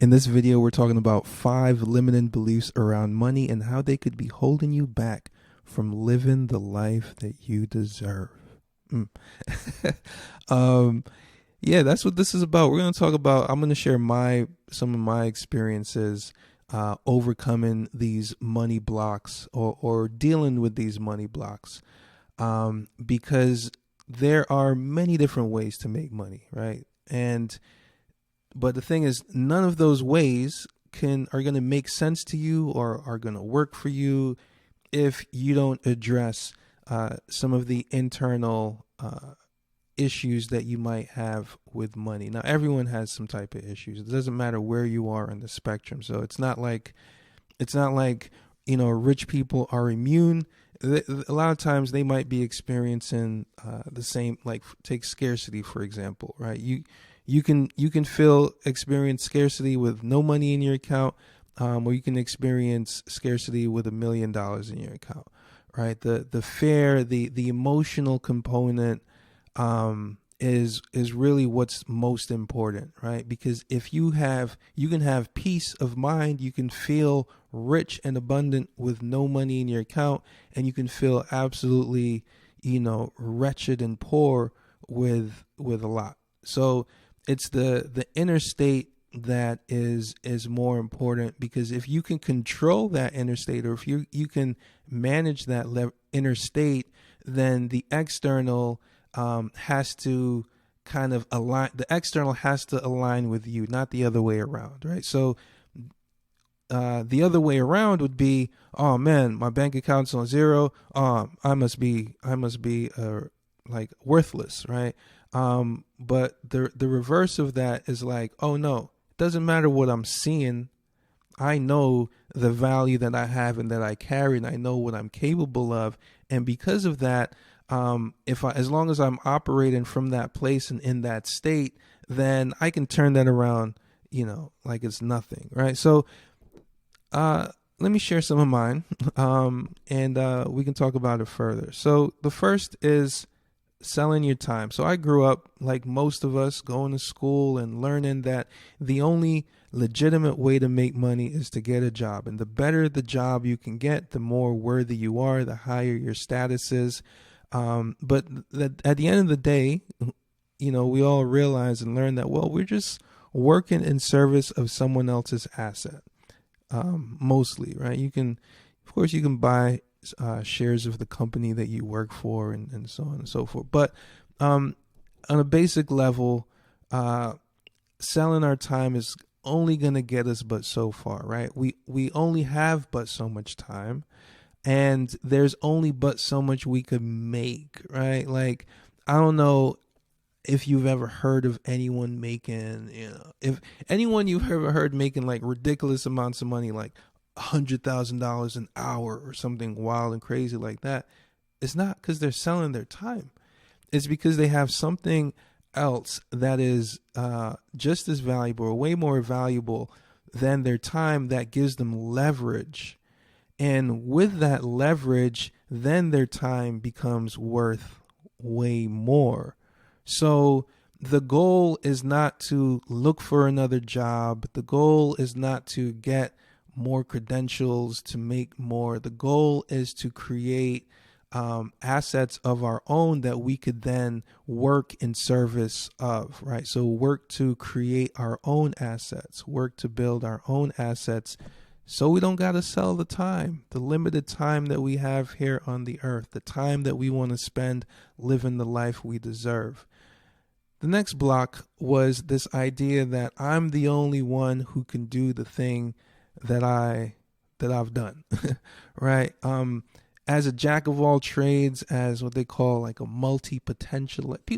In this video, we're talking about 5 limiting beliefs around money and how they could be holding you back from living the life that you deserve. Mm. um, yeah, that's what this is about. We're going to talk about, I'm going to share some of my experiences overcoming these money blocks or dealing with these money blocks, because there are many different ways to make money, right? But the thing is, none of those ways are going to make sense to you or are going to work for you if you don't address some of the internal issues that you might have with money. Now, everyone has some type of issues. It doesn't matter where you are in the spectrum. So it's not like rich people are immune. A lot of times they might be experiencing the same, like take scarcity, for example, right? You can experience scarcity with no money in your account, or you can experience scarcity with $1 million in your account, right? The emotional component is really what's most important, right? Because if you can have peace of mind, you can feel rich and abundant with no money in your account, and you can feel absolutely, wretched and poor with a lot. So it's the inner state that is more important, because if you can control that inner state, or if you can manage that inner state, then the external has to kind of align. The external has to align with you, not the other way around, right? So the other way around would be, oh man, my bank account's on zero. I must be like worthless, right? But the reverse of that is like, oh no, it doesn't matter what I'm seeing. I know the value that I have and that I carry, and I know what I'm capable of. And because of that, as long as I'm operating from that place and in that state, then I can turn that around, like it's nothing, right? So, let me share some of mine, and we can talk about it further. So the first is selling your time. So I grew up, like most of us, going to school and learning that the only legitimate way to make money is to get a job. And the better the job you can get, the more worthy you are, the higher your status is. But at the end of the day, we all realize and learn that, well, we're just working in service of someone else's asset, mostly, right? Of course, you can buy shares of the company that you work for, and so on and so forth. But on a basic level, selling our time is only going to get us but so far, right? We only have but so much time, and there's only but so much we could make, right? Like, I don't know if you've ever heard of anyone making, if anyone you've ever heard making like ridiculous amounts of money, like $100,000 an hour or something wild and crazy like that. It's not because they're selling their time. It's because they have something else that is just as valuable or way more valuable than their time, that gives them leverage. And with that leverage, then their time becomes worth way more. So the goal is not to look for another job. The goal is not to get more credentials, to make more. The goal is to create assets of our own that we could then work in service of, right? So work to create our own assets, work to build our own assets, so we don't got to sell the time, the limited time that we have here on the earth, the time that we want to spend living the life we deserve. The next block was this idea that I'm the only one who can do the thing that I've done, right? As a jack of all trades, as what they call like a multi-potential, like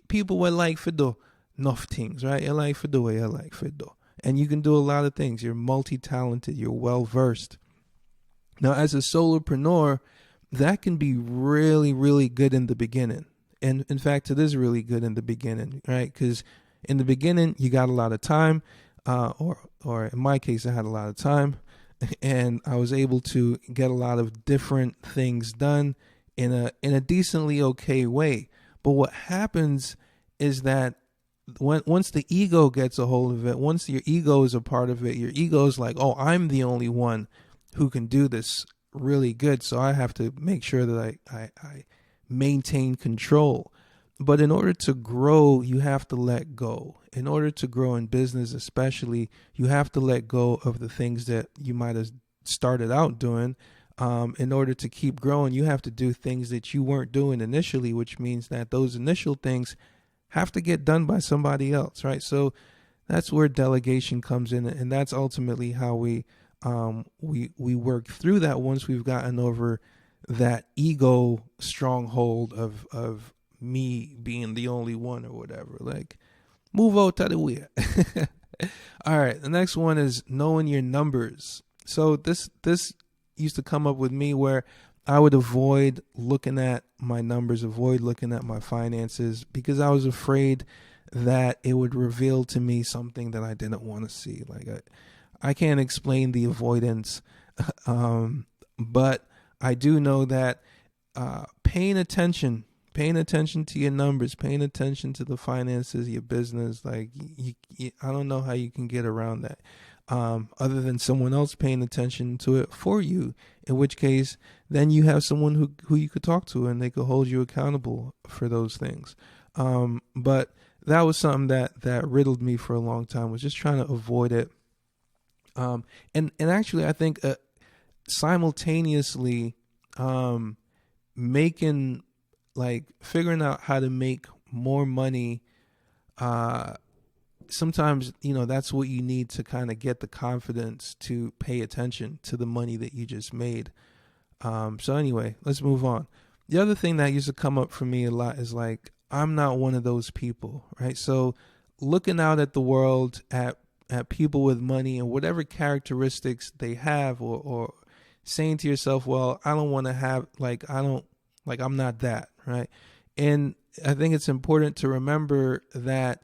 people would like to do enough things, right? You like to do what you like to do. And you can do a lot of things. You're multi-talented. You're well-versed. Now, as a solopreneur, that can be really, really good in the beginning. And in fact, it is really good in the beginning, right? Because in the beginning, you got a lot of time, or in my case, I had a lot of time, and I was able to get a lot of different things done in a decently okay way. But what happens is that once the ego gets a hold of it, once your ego is a part of it, your ego is like, oh, I'm the only one who can do this really good, so I have to make sure that I maintain control. But in order to grow, you have to let go. In order to grow in business, especially, you have to let go of the things that you might have started out doing. In order to keep growing, you have to do things that you weren't doing initially, which means that those initial things have to get done by somebody else, right? So that's where delegation comes in, and that's ultimately how we work through that once we've gotten over that ego stronghold of me being the only one or whatever. Like, move out to the way. All right, the next one is knowing your numbers. So this used to come up with me where I would avoid looking at my numbers, avoid looking at my finances, because I was afraid that it would reveal to me something that I didn't want to see. Like, I can't explain the avoidance, but I do know that paying attention to your numbers, paying attention to the finances, your business, like I don't know how you can get around that. Other than someone else paying attention to it for you, in which case then you have someone who you could talk to and they could hold you accountable for those things. But that was something that riddled me for a long time, was just trying to avoid it. And actually I think simultaneously figuring out how to make more money, sometimes, that's what you need to kind of get the confidence to pay attention to the money that you just made. So anyway, let's move on. The other thing that used to come up for me a lot is like, I'm not one of those people, right? So looking out at the world, at people with money and whatever characteristics they have, or saying to yourself, well, I don't want to have, I'm not that, right? And I think it's important to remember that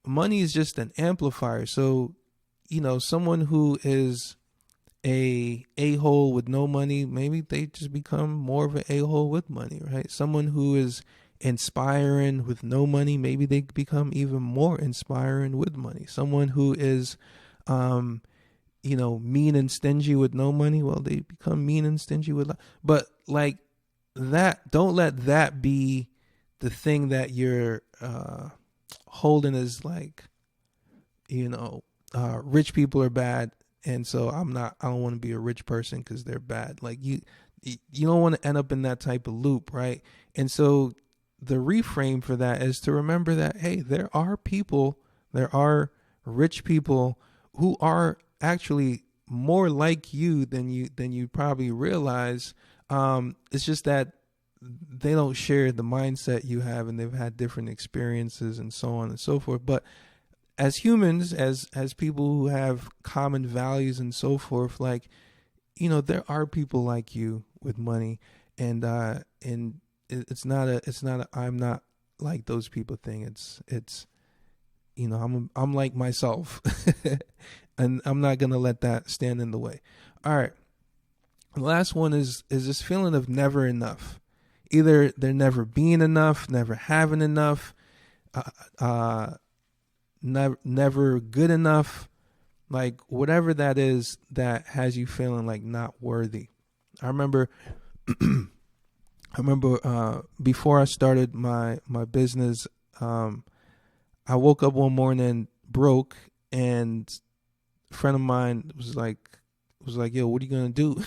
money is just an amplifier. So, someone who is a-hole with no money, maybe they just become more of an a-hole with money, right? Someone who is inspiring with no money, maybe they become even more inspiring with money. Someone who is, mean and stingy with no money, well, they become mean and stingy with, but like that, don't let that be the thing that you're holding as like, rich people are bad, and so I don't want to be a rich person because they're bad. Like you don't want to end up in that type of loop, right? And so the reframe for that is to remember that, hey, there are rich people who are actually more like you than you probably realize. It's just that they don't share the mindset you have, and they've had different experiences and so on and so forth. But as humans, as people who have common values and so forth, like, there are people like you with money, and it's not a I'm not like those people thing. It's I'm like myself, and I'm not gonna let that stand in the way. All right, the last one is this feeling of never enough. Either there never being enough, never having enough, never good enough, like whatever that is that has you feeling like not worthy. I remember before I started my business, I woke up one morning broke, and a friend of mine was like, yo, what are you gonna do?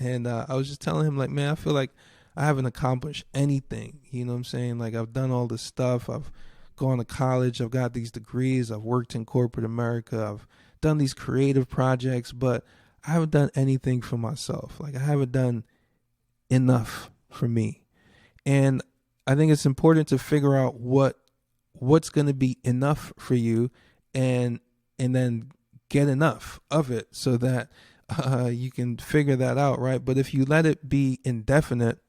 And I was just telling him, like, man, I feel like I haven't accomplished anything. You know what I'm saying? Like, I've done all this stuff. I've gone to college. I've got these degrees. I've worked in corporate America. I've done these creative projects, but I haven't done anything for myself. Like, I haven't done enough for me. And I think it's important to figure out what's going to be enough for you, and then get enough of it so that you can figure that out, right? But if you let it be indefinite,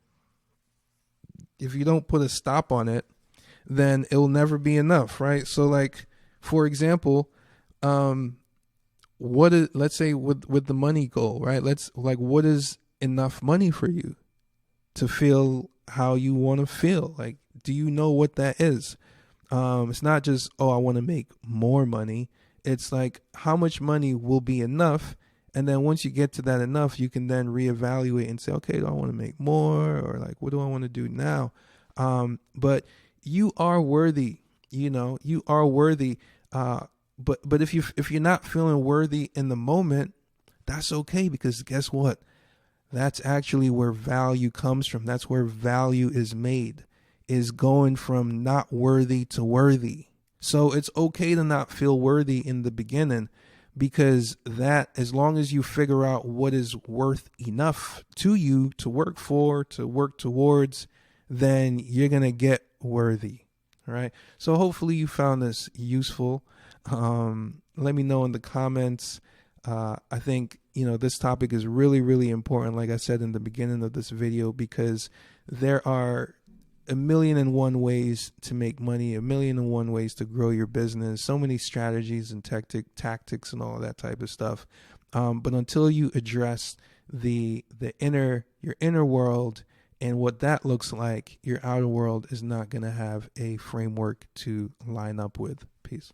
if you don't put a stop on it, then it will never be enough, right? So, like, for example, let's say with the money goal, right? What is enough money for you to feel how you want to feel? Like, do you know what that is? It's not just, oh, I want to make more money. It's like, how much money will be enough? And then once you get to that enough, you can then reevaluate and say, okay, do I want to make more? Or like, what do I want to do now? But you are worthy, you are worthy. But if you're not feeling worthy in the moment, that's okay, because guess what? That's actually where value comes from. That's where value is made, is going from not worthy to worthy. So it's okay to not feel worthy in the beginning, because that, as long as you figure out what is worth enough to you to work for, to work towards, then you're going to get worthy. All right. So hopefully you found this useful. Let me know in the comments. I think, this topic is really, really important, like I said in the beginning of this video, because there are 1,000,001 ways to make money, 1,000,001 ways to grow your business, so many strategies and tactics and all of that type of stuff. But until you address your inner world and what that looks like, your outer world is not going to have a framework to line up with. Peace.